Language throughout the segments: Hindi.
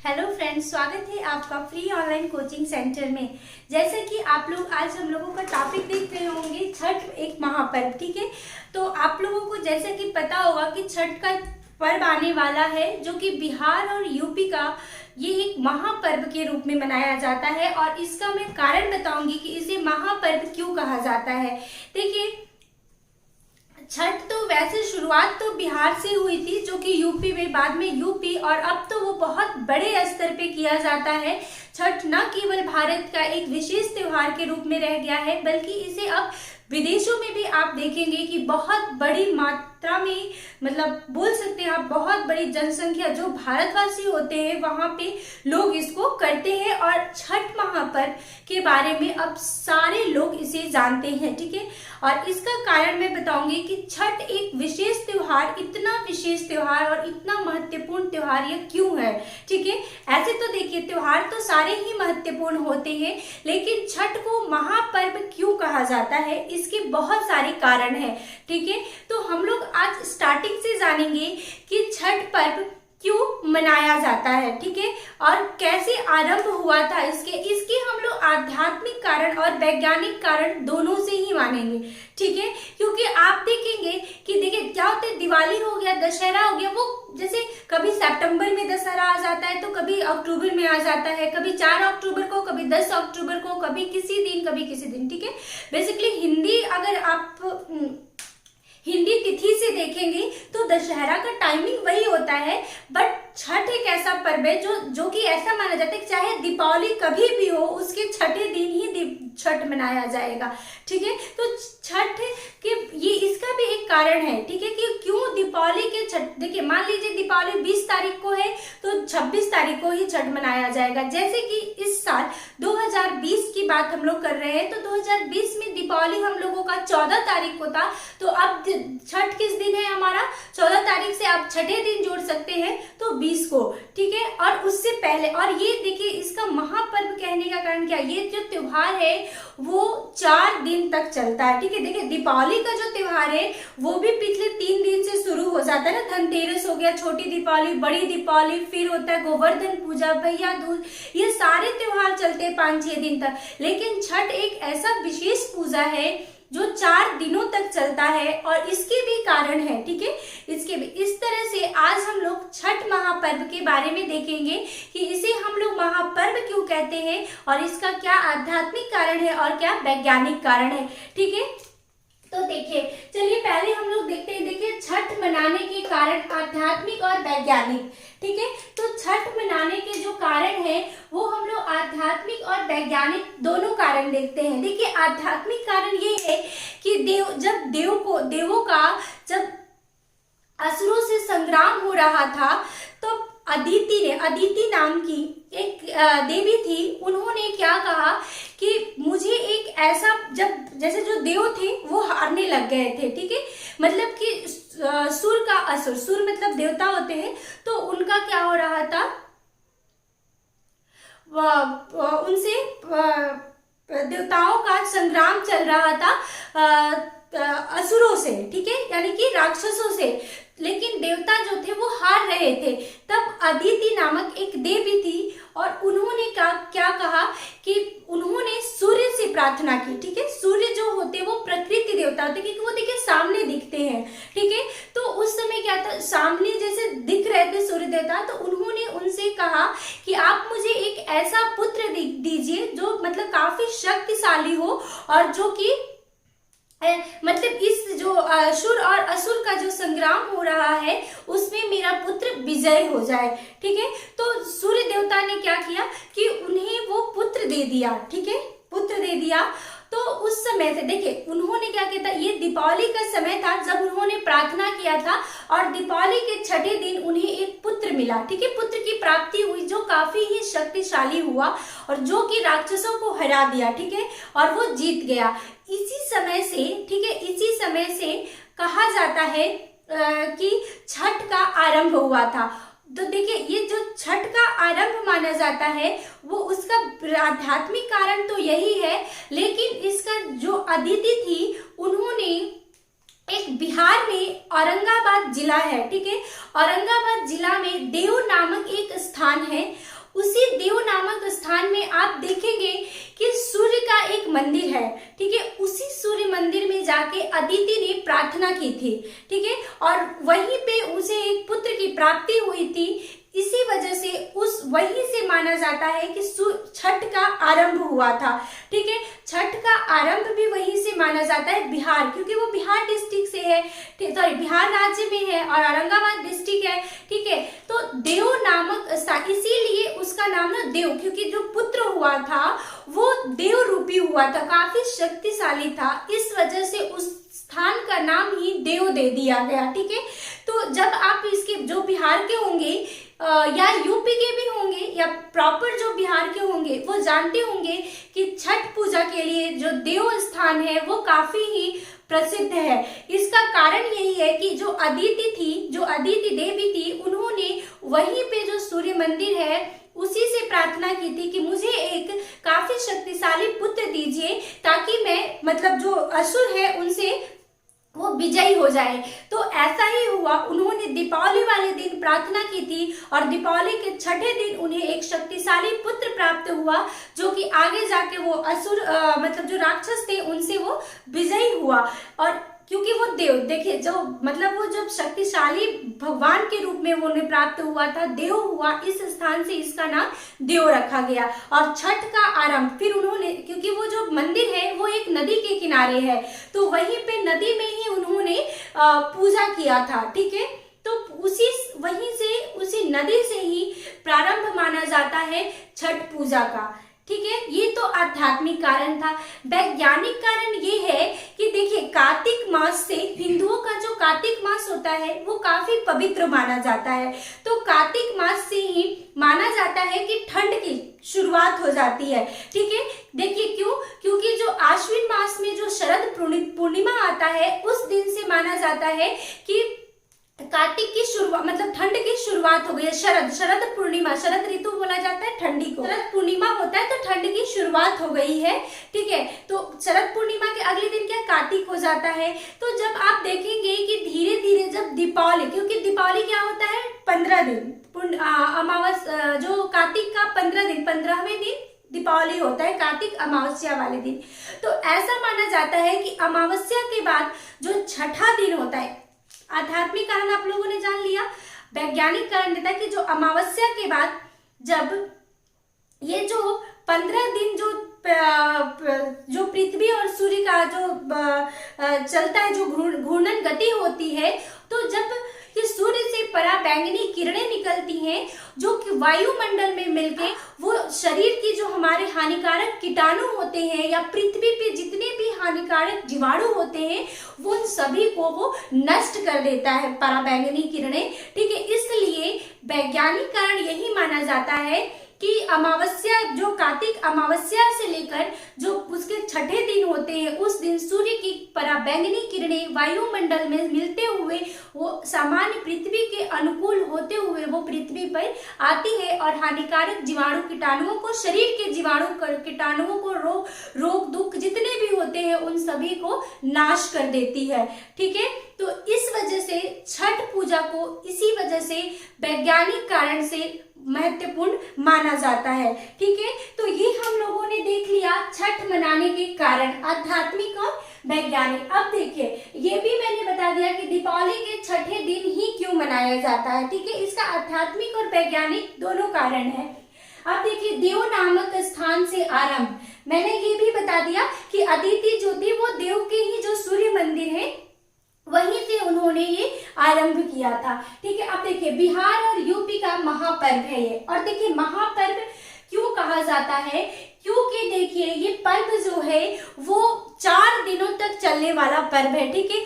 हेलो फ्रेंड्स, स्वागत है आपका फ्री ऑनलाइन कोचिंग सेंटर में। जैसे कि आप लोग आज हम लोगों का टॉपिक देख रहे होंगे, छठ एक महापर्व। ठीक है, तो आप लोगों को जैसे कि पता होगा कि छठ का पर्व आने वाला है, जो कि बिहार और यूपी का ये एक महापर्व के रूप में मनाया जाता है। और इसका मैं कारण बताऊंगी कि इसे महापर्व क्यों कहा जाता है। देखिए, छठ तो वैसे शुरुआत तो बिहार से हुई थी, जो कि यूपी में, बाद में यूपी, और अब तो वो बहुत बड़े स्तर पे किया जाता है। छठ न केवल भारत का एक विशेष त्योहार के रूप में रह गया है, बल्कि इसे अब विदेशों में भी आप देखेंगे कि बहुत बड़ी मात्रा में, मतलब बोल सकते हैं आप, बहुत बड़ी जनसंख्या जो भारतवासी होते हैं वहां पे लोग इसको करते हैं। और छठ महापर्व के बारे में अब सारे लोग इसे जानते हैं। ठीक है, और इसका कारण मैं बताऊंगी कि छठ एक विशेष त्योहार, इतना विशेष त्योहार और इतना महत्वपूर्ण त्योहार ये क्यों है। ठीक है, ऐसे तो देखिए त्योहार तो सारे ही महत्वपूर्ण होते हैं, लेकिन छठ को महापर्व क्यों कहा जाता है, इसके बहुत सारे कारण हैं। ठीक है, तो हम लोग आज स्टार्टिंग से जानेंगे कि छठ पर्व क्यों मनाया जाता है। ठीक है, और कैसे आरंभ हुआ था इसके हम लोग आध्यात्मिक कारण और वैज्ञानिक कारण दोनों से ही मानेंगे। ठीक है, क्योंकि आप देखेंगे कि देखिए क्या होता है, दिवाली हो गया, दशहरा हो गया, वो जैसे कभी सितंबर में दशहरा आ जाता है, तो कभी अक्टूबर में आ जाता है, कभी 4 अक्टूबर को, कभी 10 अक्टूबर को, कभी किसी दिन, कभी किसी दिन। ठीक है, बेसिकली हिंदी अगर आप हिंदी तिथि से देखेंगे तो दशहरा का टाइमिंग वही होता है, बट छठ एक ऐसा पर्व है जो कि ऐसा माना जाता है कि चाहे दीपावली कभी भी हो, उसके छठे दिन ही छठ मनाया जाएगा। ठीक है, तो छठ के ये इसका भी एक कारण है। ठीक है, कि क्यों दीपावली के छठ, देखिए मान लीजिए दीपावली 20 तारीख को है तो 26 तारीख को ही छठ मनाया जाएगा। जैसे कि इस साल 2020 की बात हम लोग कर रहे हैं, तो 2020 में दीपावली हम लोगों का 14 तारीख को था, तो अब छठ किस दिन है हमारा, 14 तारीख से आप छठे दिन जोड़ सकते हैं तो 20 को। ठीक है, और उससे पहले, और ये देखिए इसका महापर्व कहने का कारण क्या, ये जो त्योहार है वो 4 दिन तक चलता है। ठीक है, देखिए दीपावली का जो त्योहार है वो भी पिछले 3 दिन से शुरू हो जाता है ना। धनतेरस हो गया, छोटी दीपावली, बड़ी दीपावली, फिर होता है गोवर्धन पूजा, भैया दूज, ये सारे त्योहार चलते हैं 5-6 दिन तक। लेकिन छठ एक ऐसा विशेष पूजा है जो 4 दिनों तक चलता है, और इसके भी कारण है। ठीक है, इसके भी इस तरह से आज हम लोग छठ महापर्व के बारे में देखेंगे कि इसे हम लोग महापर्व क्यों कहते हैं, और इसका क्या आध्यात्मिक कारण है और क्या वैज्ञानिक कारण है। ठीक है, तो देखिए चलिए पहले हम लोग देखते हैं। देखिए छठ मनाने के कारण आध्यात्मिक और वैज्ञानिक। ठीक है, तो छठ मनाने के जो कारण है वो हम लोग आध्यात्मिक और वैज्ञानिक दोनों कारण देखते हैं। देखिए आध्यात्मिक कारण ये है कि देवों का जब असुरों से संग्राम हो रहा था, तो अदिति नाम की एक देवी थी, उन्होंने क्या कहा कि मुझे एक ऐसा, जब जैसे जो देव थे वो हारने लग गए थे। ठीक है, मतलब कि सुर मतलब देवता होते हैं, तो उनका क्या हो रहा था, उनसे देवताओं का संग्राम चल रहा था असुरों से। ठीक है, यानी कि राक्षसों से, लेकिन देवता जो थे वो हार रहे थे। तब अदिति नामक एक देवी थी, और उन्होंने क्या कहा कि उन्होंने सूर्य से प्रार्थना की। ठीक है, सूर्य जो होते वो प्रकृति देवता होते, क्योंकि वो देखिए सामने दिखते हैं। ठीक है, तो उस समय क्या था, सामने जैसे दिख रहे थे सूर्य देवता, तो उन्होंने उनसे कहा कि आप मुझे एक ऐसा पुत्र दीजिए जो मतलब काफी शक्तिशाली हो, और जो कि मतलब इस जो असुर और असुर का जो संग्राम हो रहा है उसमें मेरा पुत्र विजय हो जाए। ठीक है, तो सूर्य देवता ने क्या किया कि उन्हें वो पुत्र दे दिया। ठीक है, पुत्र दे दिया। तो उस समय से देखिए उन्होंने क्या किया था, ये दीपावली का समय था जब उन्होंने प्रार्थना किया था, और दीपावली के छठे दिन उन्हें एक पुत्र मिला। ठीक है, पुत्र की प्राप्ति हुई जो काफी ही शक्तिशाली हुआ, और जो कि राक्षसों को हरा दिया। ठीक है, और वो जीत गया। इसी समय से, ठीक है, इसी समय से कहा जाता है कि छठ का आरंभ हुआ था। तो देखिए ये जो छठ का आरंभ माना जाता है वो उसका आध्यात्मिक कारण तो यही है, लेकिन इसका जो अदिति थी उन्होंने एक बिहार में औरंगाबाद जिला है, ठीक है, औरंगाबाद जिला में देव नामक एक स्थान है, जाके अदिति ने प्रार्थना की थी, ठीक है, और वहीं पे उसे एक पुत्र की प्राप्ति हुई थी। इसी वजह से उस वहीं से माना जाता है कि छठ का आरंभ हुआ था, ठीक है। छठ का आरंभ भी वहीं से माना जाता है, बिहार, क्योंकि वो बिहार डिस्ट्रिक्ट से है, सॉरी बिहार राज्य में है और औरंगाबाद डिस्ट्रिक्ट है, ठीक है। तो देव नामक स्थान, इसीलिए उसका नाम ना देव, क्योंकि जो पुत्र हुआ था वो देव रूपी हुआ था, काफी शक्तिशाली था, इस वजह से उस स्थान का नाम ही देव दे दिया गया, ठीक है। तो जब आप इसके जो बिहार के होंगे या यूपी के भी होंगे या प्रॉपर जो बिहार के होंगे वो जानते होंगे कि छठ पूजा के लिए जो देव स्थान है वो काफी ही प्रसिद्ध है। इसका कारण यही है कि जो अदिति थी, जो अदिति देवी थी, उन्होंने वहीं पे जो सूर्य मंदिर है उसी से प्रार्थना की थी कि मुझे एक काफी शक्तिशाली पुत्र दीजिए ताकि मैं, मतलब जो असुर है उनसे वो विजयी हो जाए। तो ऐसा ही हुआ, उन्होंने दीपावली वाले दिन प्रार्थना की थी और दीपावली के छठे दिन उन्हें एक शक्तिशाली पुत्र प्राप्त हुआ, जो कि आगे जाके वो असुर मतलब जो राक्षस थे उनसे वो विजयी हुआ। और क्योंकि वो देव, देखिए जो मतलब वो जब शक्तिशाली भगवान के रूप में वो उन्हें प्राप्त हुआ था, देव हुआ, इस स्थान से इसका नाम देव रखा गया। और छठ का आरंभ फिर उन्होंने, क्योंकि वो जो मंदिर है वो एक नदी के किनारे है, तो वहीं पे नदी में ही उन्होंने पूजा किया था, ठीक है। तो वहीं से उसी नदी से ही प्रारंभ माना जाता है छठ पूजा का, ठीक है। ये तो आध्यात्मिक कारण था। वैज्ञानिक कारण ये है कि देखिए कार्तिक मास से, हिंदुओं का जो कार्तिक मास होता है वो काफी पवित्र माना जाता है, तो कार्तिक मास से ही माना जाता है कि ठंड की शुरुआत हो जाती है, ठीक है। देखिए क्यों, क्योंकि जो आश्विन मास में जो शरद पूर्णिमा आता है उस दिन से माना जाता है कि कार्तिक की शुरुआत, मतलब ठंड की शुरुआत हो गई है। शरद पूर्णिमा, शरद ऋतु बोला जाता है ठंडी को, शरद पूर्णिमा होता है तो ठंड की शुरुआत हो गई है, ठीक है। तो शरद पूर्णिमा के अगले दिन क्या कार्तिक हो जाता है। तो जब आप देखेंगे कि धीरे धीरे जब दीपावली, क्योंकि दीपावली क्या होता है 15 दिन, अमावस जो कार्तिक का 15 दिन, 15वें दिन दीपावली होता है, कार्तिक अमावस्या वाले दिन। तो ऐसा माना जाता है कि अमावस्या के बाद जो छठा दिन होता है, आध्यात्मिक कारण आप लोगों ने जान लिया, वैज्ञानिक कारण देता है कि जो अमावस्या के बाद जब ये जो 15 दिन जो पृथ्वी और सूर्य का जो चलता है, जो घूर्णन गति होती है, तो जब ये सूर्य से पराबैंगनी किरणें निकलती हैं जो कि वायुमंडल में मिलके वो शरीर की जो हमारे हानिकारक कीटाणु होते हैं या पृथ्वी पे जितने भी हानिकारक जीवाणु होते हैं वो उन सभी को वो नष्ट कर देता है, पराबैंगनी किरणें, ठीक है। इसलिए वैज्ञानिक कारण यही माना जाता है कि अमावस्या, जो कार्तिक अमावस्या से लेकर जो उसके छठे दिन होते हैं, उस दिन सूर्य की पराबैंगनी किरणें वायुमंडल में मिलते हुए वो सामान्य पृथ्वी के अनुकूल होते हुए वो पृथ्वी पर आती है और हानिकारक जीवाणु कीटाणुओं को, शरीर के जीवाणु कीटाणुओं को, रोग दुख जितने भी होते हैं उन सभी को नाश कर देती है, ठीक है। तो इस वजह से छठ पूजा को इसी वजह से वैज्ञानिक कारण से महत्वपूर्ण माना जाता है, ठीक है। तो ये हम लोगों ने देख लिया छठ मनाने के कारण, आध्यात्मिक और वैज्ञानिक। अब देखिए ये भी मैंने बता दिया कि दीपावली के छठे दिन ही क्यों मनाया जाता है, ठीक है। इसका आध्यात्मिक और वैज्ञानिक दोनों कारण है। अब देखिए देव नामक स्थान से आरंभ, मैंने ये भी बता दिया कि अदिति जो थी वो देव के ही जो सूर्य मंदिर है वहीं से उन्होंने ये आरंभ किया था, ठीक है। अब देखिए बिहार और यूपी का महापर्व है ये, और देखिए महापर्व क्यों कहा जाता है, क्योंकि देखिए ये पर्व जो है वो 4 दिनों तक चलने वाला पर्व है, ठीक है।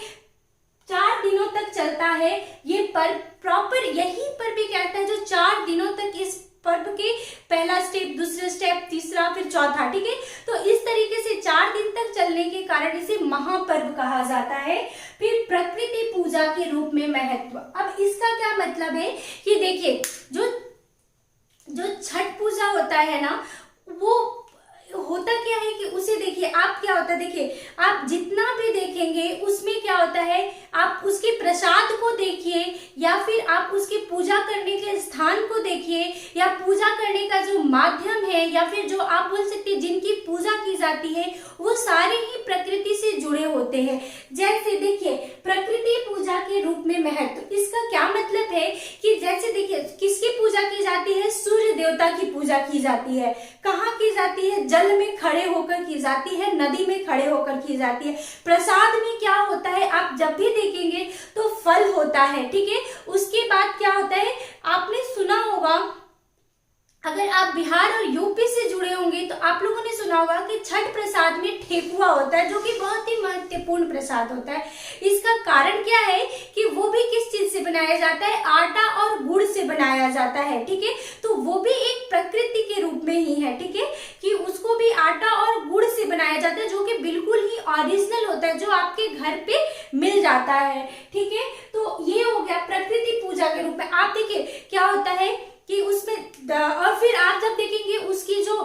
4 दिनों तक चलता है ये पर्व, प्रॉपर यही पर्व भी कहता है जो 4 दिनों तक इस पर्व के पहला स्टेप, दूसरा स्टेप, तीसरा, फिर चौथा, ठीक है। तो इस तरीके से 4 दिन तक चलने के कारण इसे महापर्व कहा जाता है। फिर प्रकृति पूजा के रूप में महत्व, अब इसका क्या मतलब है कि देखिए जो छठ पूजा होता है ना, वो होता क्या है कि उसे देखिए आप क्या होता है, देखिए आप जितना भी देखेंगे उसमें क्या होता है, आप उसके प्रसाद को देखिए, या फिर आप उसकी पूजा करने के स्थान को देखिए, या पूजा करने का जो माध्यम है, या फिर जो आप बोल सकते हैं जिनकी पूजा की जाती है, वो सारे ही प्रकृति से जुड़े होते हैं। जैसे देखिए प्रकृति पूजा के रूप में महत्व, इसका क्या मतलब है कि जैसे देखिए किसकी पूजा की जाती है, सूर्य देवता की पूजा की जाती है। कहाँ की जाती है, जल में खड़े होकर की जाती है, नदी में खड़े होकर की जाती है। प्रसाद में क्या होता है, आप जब भी देखेंगे तो फल होता है, ठीक है। उसके बाद क्या होता है, आपने सुना होगा, अगर आप बिहार और यूपी से जुड़े होंगे तो आप लोगों ने सुना होगा कि छठ प्रसाद में ठेकुआ होता है, जो कि बहुत ही महत्वपूर्ण प्रसाद होता है। इसका कारण क्या है कि वो भी किस चीज से बनाया जाता है, आटा और गुड़ से बनाया जाता है, ठीक है। तो वो भी एक प्रकृति के रूप में ही है, ठीक है, कि उसको भी आटा और गुड़ से बनाया जाता है, जो कि बिल्कुल ही ओरिजिनल होता है, जो आपके घर पे मिल जाता है, ठीक है। तो ये हो गया प्रकृति पूजा के रूप में। आप देखिए क्या होता है कि उसमें और फिर आप जब देखेंगे उसकी जो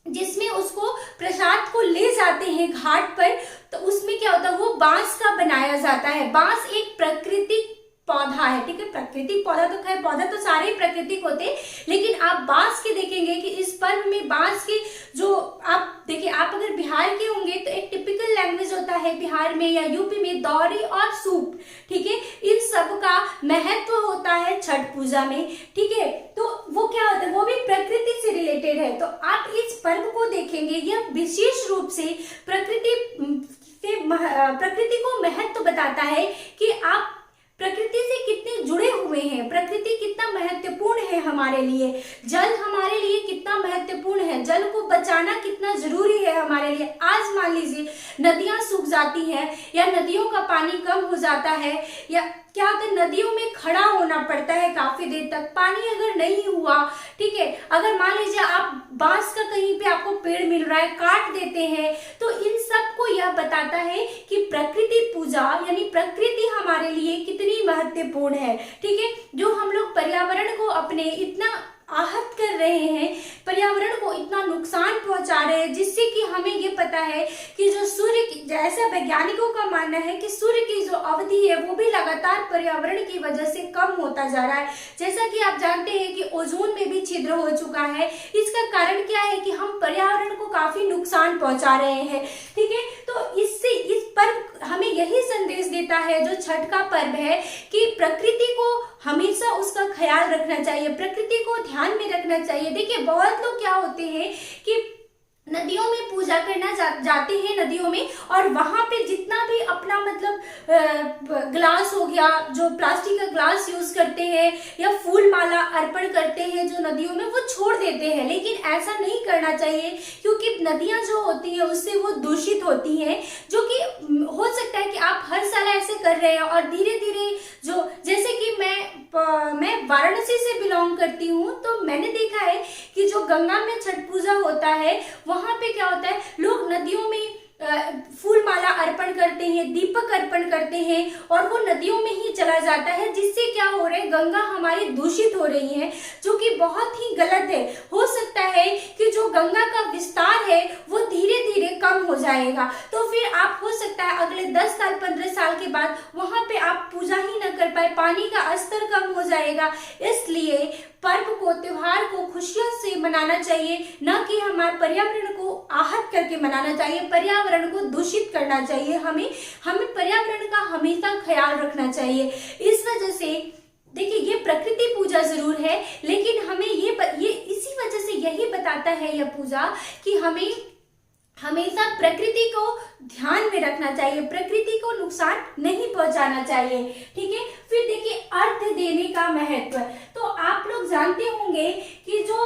जिसमें उसको प्रसाद को ले जाते हैं घाट पर, तो उसमें क्या होता है, वो बांस का बनाया जाता है। बांस एक प्राकृतिक पौधा है, ठीक है। प्राकृतिक पौधा तो खैर, पौधा तो सारे ही प्राकृतिक होते हैं, लेकिन आप बांस के देखेंगे कि इस पर्व में बांस के जो आप देखिए, आप अगर बिहार के होंगे तो एक टिपिकल लैंग्वेज होता है बिहार में या यूपी में, दौरी और सूप, ठीक है। इन सब का महत्व होता है छठ पूजा में, ठीक है। तो वो क्या होता है, वो भी प्रकृति से रिलेटेड है। तो आप इस पर्व को देखेंगे, यह विशेष रूप से प्रकृति को महत्व बताता है कि आप प्रकृति से कितने जुड़े हुए हैं, प्रकृति कितना महत्वपूर्ण है हमारे लिए, जल हमारे लिए कितना महत्वपूर्ण है, जल को बचाना कितना जरूरी है हमारे लिए। आज मान लीजिए नदियां सूख जाती हैं, या नदियों का पानी कम हो जाता है, या क्या होता है नदियों में खड़ा होना पड़ता है काफी देर तक, पानी अगर नहीं हुआ, ठीक है। अगर मान लीजिए आप बांस का कहीं पे आपको पेड़ मिल रहा है, काट देते हैं, तो इन सब को यह बताता है कि प्रकृति पूजा यानी प्रकृति हमारे लिए कितनी महत्वपूर्ण है, ठीक है। जो हम लोग पर्यावरण को अपने इतना आहत कर रहे हैं, पर्यावरण को इतना नुकसान पहुंचा रहे हैं, जिससे कि हमें ये पता है कि जो सूर्य की, जैसा वैज्ञानिकों का मानना है कि सूर्य की जो अवधि है वो भी लगातार पर्यावरण की वजह से कम होता जा रहा है। जैसा कि आप जानते हैं कि ओजोन में भी छिद्र हो चुका है। इसका कारण क्या है कि हम पर्यावरण को काफी नुकसान पहुंचा रहे हैं, ठीक है। तो इससे इस पर्व हमें यही संदेश देता है, जो छठ का पर्व है, कि प्रकृति को हमेशा उसका ख्याल रखना चाहिए, प्रकृति को ध्यान में रखना चाहिए। देखिए बहुत लोग क्या होते हैं कि नदियों में पूजा करना जाते हैं नदियों में, और वहां पे जितना भी अपना मतलब ग्लास हो गया, जो प्लास्टिक का ग्लास यूज करते हैं, या फूल माला अर्पण करते हैं जो नदियों में, वो छोड़ देते हैं। लेकिन ऐसा नहीं करना चाहिए, क्योंकि नदियां जो होती है उससे वो दूषित होती हैं, जो कि हो सकता है कि आप हर साल ऐसे कर रहे हैं, और धीरे धीरे जो, जैसे कि मैं वाराणसी से बिलोंग करती हूँ, तो मैंने देखा है कि जो गंगा में छठ पूजा होता है, वहां पे क्या होता है, लोग नदियों में फूल माला अर्पण करते हैं, दीपक अर्पण करते हैं, और वो नदियों में ही चला जाता है, जिससे क्या हो रहा है, गंगा हमारी दूषित हो रही है, जो कि बहुत ही गलत है। हो सकता है कि जो गंगा का विस्तार है वो धीरे धीरे कम हो जाएगा, तो फिर आप हो सकता है अगले 10 साल 15 साल के बाद वहां पे आप पूजा ही न कर पाए, पानी का स्तर कम हो जाएगा। इसलिए पर्व को, त्योहार को खुशियों से मनाना चाहिए, न कि हमारे पर्यावरण को आहत करके मनाना चाहिए, पर्यावरण को दूषित करना चाहिए। हमें पर्यावरण का हमेशा ख्याल रखना चाहिए। इस वजह से देखिए ये प्रकृति पूजा जरूर है, लेकिन हमें ये इसी वजह से यही बताता है यह पूजा कि हमें हमेशा प्रकृति को ध्यान में रखना चाहिए, प्रकृति को नुकसान नहीं पहुंचाना चाहिए, ठीक है। फिर देखिए अर्घ देने का महत्व, तो आप लोग जानते होंगे कि जो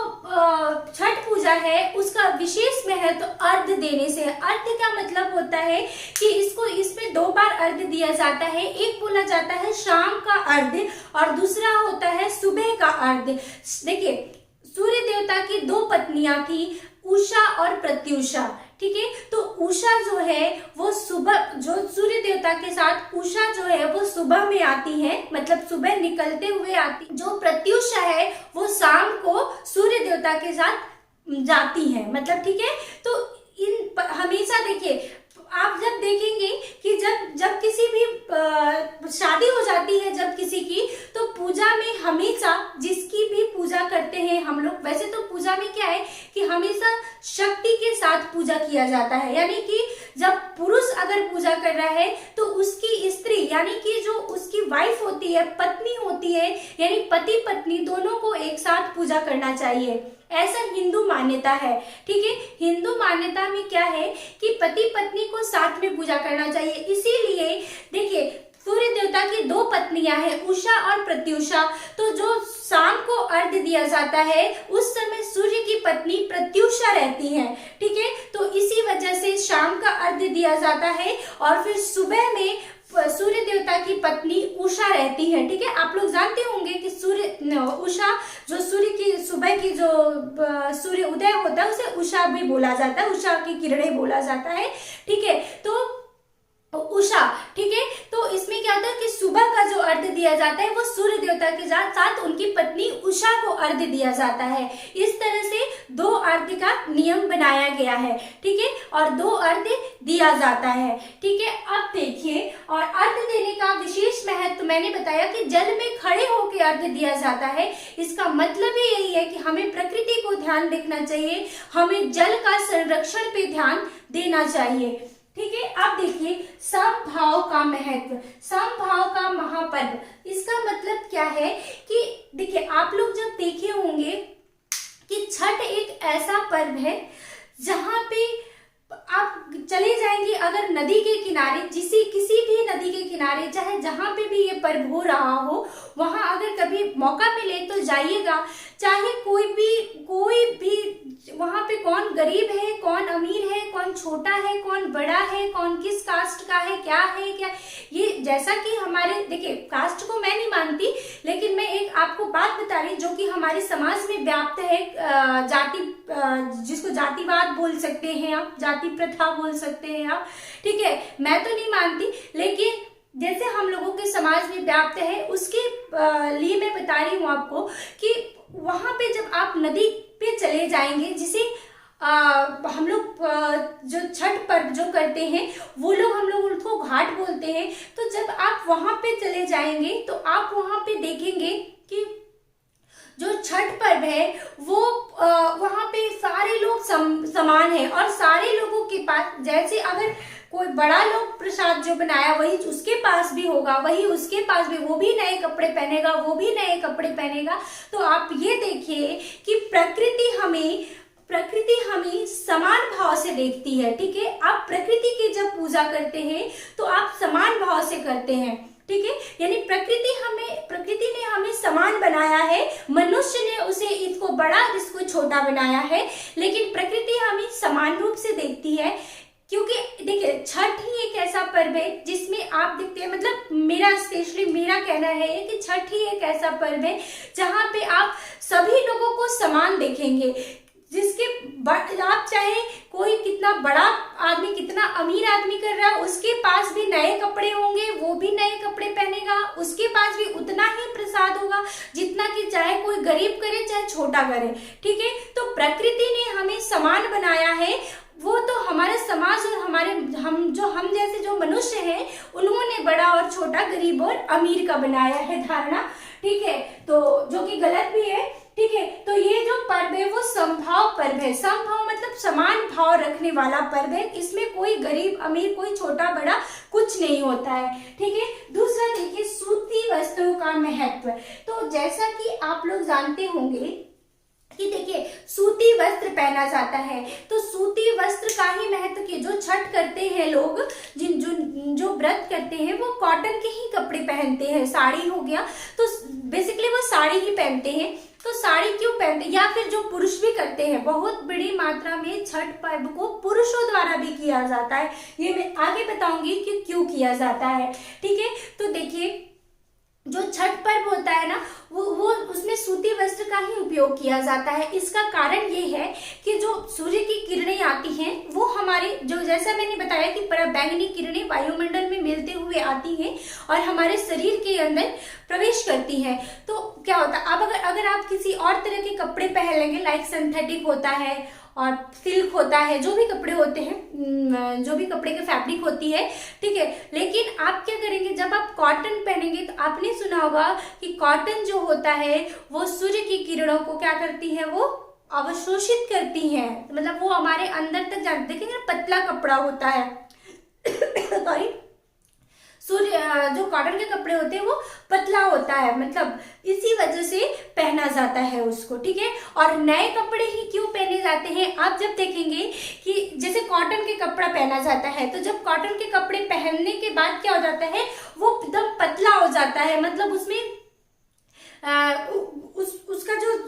छठ पूजा है उसका विशेष महत्व अर्घ देने से। अर्घ का मतलब होता है कि इसमें 2 बार अर्घ दिया जाता है। एक बोला जाता है शाम का अर्घ, और दूसरा होता है सुबह का अर्घ। देखिए सूर्य देवता की 2 पत्नियां थी, उषा और प्रत्युषा, ठीक है। तो उषा जो है वो सुबह, जो सूर्य देवता के साथ उषा जो है वो सुबह में आती है, मतलब सुबह निकलते हुए आती। जो प्रत्युषा है वो शाम को सूर्य देवता के साथ जाती है, मतलब ठीक है। तो इन हमेशा देखिए आप जब देखेंगे कि जब जब किसी भी शादी हो जाती है जब किसी की, तो पूजा में हमेशा जिसकी भी पूजा करते हैं हम लोग, वैसे तो पूजा में क्या है कि हमेशा शक्ति के साथ पूजा किया जाता है, यानी कि जब पुरुष अगर पूजा कर रहा है तो उसकी स्त्री यानी कि जो उसकी वाइफ होती है, पत्नी होती है, यानी पति पत्नी दोनों को एक साथ पूजा करना चाहिए, ऐसा हिंदू मान्यता है। ठीक है, हिंदू मान्यता में क्या है कि पति पत्नी को साथ में पूजा करना चाहिए। इसीलिए देखिए, सूर्य देवता की दो पत्नियां हैं, उषा और प्रत्युषा। तो जो शाम को अर्घ्य दिया जाता है उस समय सूर्य की पत्नी प्रत्युषा रहती हैं। ठीक है, तो इसी वजह से शाम का अर्घ्य दिया जाता है और फिर सुबह में सूर्य देवता की पत्नी उषा रहती है। ठीक है, आप लोग जानते होंगे कि उषा जो सूर्य की सुबह की जो सूर्य उदय होता है उसे उषा भी बोला जाता है, उषा की किरणें बोला जाता है। ठीक है, तो उषा, ठीक है, तो इसमें क्या होता है कि सुबह का जो अर्घ्य दिया जाता है वो सूर्य देवता के साथ उनकी पत्नी उषा को अर्घ्य दिया जाता है। इस तरह से दो अर्घ्य का नियम बनाया गया है। ठीक है, और दो अर्घ्य दिया जाता है। ठीक है, अब देखिए, और अर्घ्य देने का विशेष महत्व मैंने बताया कि जल में खड़े होकर अर्घ्य दिया जाता है। इसका मतलब ही यही है कि हमें प्रकृति को ध्यान रखना चाहिए, हमें जल का संरक्षण पे ध्यान देना चाहिए। ठीक है, अब देखिए समभाव का महत्व, समभाव का महापर्व। इसका मतलब क्या है कि देखिए, आप लोग जब देखे होंगे कि छठ एक ऐसा पर्व है जहां पे आप चले जाएंगे अगर नदी के किनारे, किसी भी नदी के किनारे, चाहे जहां पे भी ये पर्व हो रहा हो, वहां अगर कभी मौका मिले तो जाइएगा। चाहे कोई भी वहां पे कौन गरीब है, कौन अमीर है, कौन छोटा है, कौन बड़ा है, कौन किस कास्ट का है, क्या ये जैसा कि हमारे, देखिए कास्ट को मैं नहीं मानती, लेकिन मैं एक आपको बात बता रही जो कि हमारे समाज में व्याप्त है, जिसको जातिवाद बोल सकते हैं आप, जाति प्रथा बोल सकते हैं आप। ठीक है, मैं तो नहीं मानती, लेकिन जैसे हम लोगों के समाज में व्याप्त है उसके लिए मैं बता रही हूँ आपको कि वहां पे जब आप नदी पे चले जाएंगे, जिसे हम लोग जो छठ पर्व जो करते हैं वो लोग, हम लोग उनको घाट बोलते हैं। तो जब आप वहां पे चले जाएंगे तो आप वहां पे देखेंगे कि जो छठ पर्व है वो वहां पे सारे लोग समान है, और सारे लोगों के पास, जैसे अगर कोई बड़ा लोग प्रसाद जो बनाया वही उसके पास भी होगा, वही उसके पास भी, वो भी नए कपड़े पहनेगा, वो भी नए कपड़े पहनेगा। तो आप ये देखिए कि प्रकृति हमें समान भाव से देखती है। ठीक है, आप प्रकृति की जब पूजा करते हैं तो आप समान भाव से करते हैं। ठीक है, यानी प्रकृति ने हमें समान बनाया है, मनुष्य ने उसे इसको बड़ा इसको छोटा बनाया है, लेकिन प्रकृति हमें समान रूप से देखती है। क्योंकि देखिए, छठ ही एक ऐसा पर्व है जिसमें आप देखते हैं, मतलब मेरा कहना है कि छठ ही एक ऐसा पर्व है जहां पे आप सभी लोगों को समान देखेंगे, जिसके आप चाहे कोई कितना बड़ा आदमी, कितना अमीर आदमी कर रहा है, उसके पास भी नए कपड़े होंगे, वो भी नए कपड़े पहनेगा, उसके पास भी उतना ही प्रसाद होगा जितना कि चाहे कोई गरीब करे चाहे छोटा करे। ठीक है, तो प्रकृति ने हमें समान बनाया है, वो तो हमारे समाज और हम जैसे जो मनुष्य हैं उन्होंने बड़ा और छोटा, गरीब और अमीर का बनाया है धारणा। ठीक है, तो जो कि गलत भी है। ठीक है, तो ये जो पर्व है वो समभाव पर्व है। समभाव मतलब समान भाव रखने वाला पर्व है, इसमें कोई गरीब अमीर, कोई छोटा बड़ा कुछ नहीं होता है। ठीक है, दूसरा देखिए सूती वस्त्रों का महत्व। तो जैसा कि आप लोग जानते होंगे कि देखिए सूती वस्त्र पहना जाता है, तो सूती वस्त्र का ही महत्व कि जो छठ करते हैं लोग, जो व्रत करते हैं वो कॉटन के ही कपड़े पहनते हैं। साड़ी हो गया तो बेसिकली वो साड़ी ही पहनते हैं। तो साड़ी क्यों पहनते, या फिर जो पुरुष भी करते हैं, बहुत बड़ी मात्रा में छठ पर्व को पुरुषों द्वारा भी किया जाता है। ये मैं आगे बताऊंगी कि क्यों किया जाता है। ठीक है, तो देखिए जो छठ पर्व होता है ना, वो उसमें सूती वस्त्र का ही उपयोग किया जाता है। इसका कारण ये है कि जो सूर्य की किरणें आती हैं वो हमारे, जो जैसा मैंने बताया कि पराबैंगनी किरणें वायुमंडल में मिलते हुए आती हैं और हमारे शरीर के अंदर प्रवेश करती हैं। तो क्या होता है, अब अगर आप किसी और तरह के कपड़े पहन लेंगे, लाइक सिंथेटिक होता है और सिल्क होता है, जो भी कपड़े होते हैं, जो भी कपड़े के फैब्रिक होती है, ठीक है। लेकिन आप क्या करेंगे, जब आप कॉटन पहनेंगे तो आपने सुना होगा कि कॉटन जो होता है वो सूर्य की किरणों को क्या करती है, वो अवशोषित करती है, मतलब वो हमारे अंदर तक जाती। देखेंगे पतला कपड़ा होता है सॉरी, सूर्य जो कॉटन के कपड़े होते हैं वो पतला होता है, मतलब इसी वजह से पहना जाता है उसको, ठीक है। और नए कपड़े ही क्यों पहने जाते हैं, आप जब देखेंगे कि जैसे कॉटन के कपड़ा पहना जाता है, तो जब कॉटन के कपड़े पहनने के बाद क्या हो जाता है, वो एकदम पतला हो जाता है, मतलब उसमें उसका जो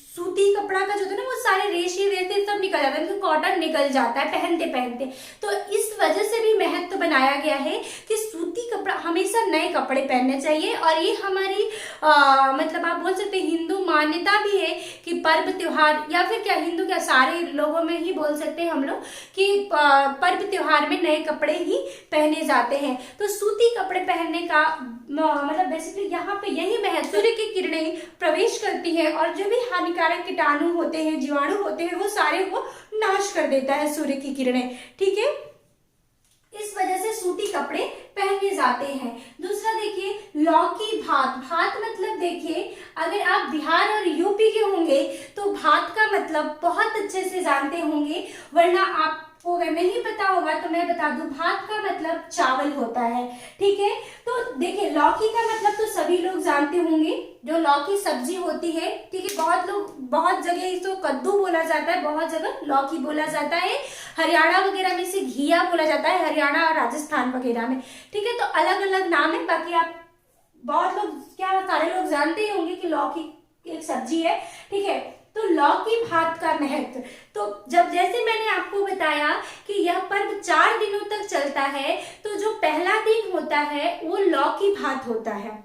सूती कपड़ा का जो था ना, वो सारे रेशे सब निकल जाता है, तो कॉटन निकल जाता है पहनते पहनते। तो इस वजह से भी महत्व बनाया गया है कि सूती कपड़ा हमेशा नए कपड़े पहनने चाहिए। और ये हमारी मतलब आप बोल सकते हैं हिंदू मान्यता भी है कि पर्व त्योहार, या फिर क्या हिंदू क्या सारे लोगों में ही बोल सकते हैं हम लोग कि पर्व त्योहार में नए कपड़े ही पहने जाते हैं। तो सूती कपड़े पहनने का मतलब बेसिकली यहाँ पे यही महत्व, सूर्य की किरणें प्रवेश करती है और जो भी हानिकारक कीटाणु होते हैं, जीवाणु होते हैं, वो सारे को नाश कर देता है सूर्य की किरणें, ठीक है। इस वजह से सूती कपड़े पहने जाते हैं। दूसरा देखिए लौकी भात। भात मतलब देखिए, अगर आप बिहार और यूपी के होंगे तो भात का मतलब बहुत अच्छे से जानते होंगे, वरना आपको अगर नहीं पता होगा तो मैं बता दूं, भात का मतलब चावल होता है, ठीक है। तो देखिए लौकी का मतलब तो सभी लोग जानते होंगे, जो लौकी सब्जी होती है, ठीक है। बहुत लोग, बहुत जगह इसको कद्दू बोला जाता है, बहुत जगह लौकी बोला जाता है, हरियाणा वगैरह में से घिया बोला जाता है, हरियाणा और राजस्थान वगैरह में, ठीक है। तो अलग अलग नाम है, बाकी आप बहुत लोग क्या सारे लोग जानते ही होंगे कि लौकी एक सब्जी है, ठीक है। तो लौकी भात का महत्व, तो जब जैसे मैंने आपको बताया कि यह पर्व 4 दिनों तक चलता है, तो जो पहला दिन होता है वो लौकी भात होता है।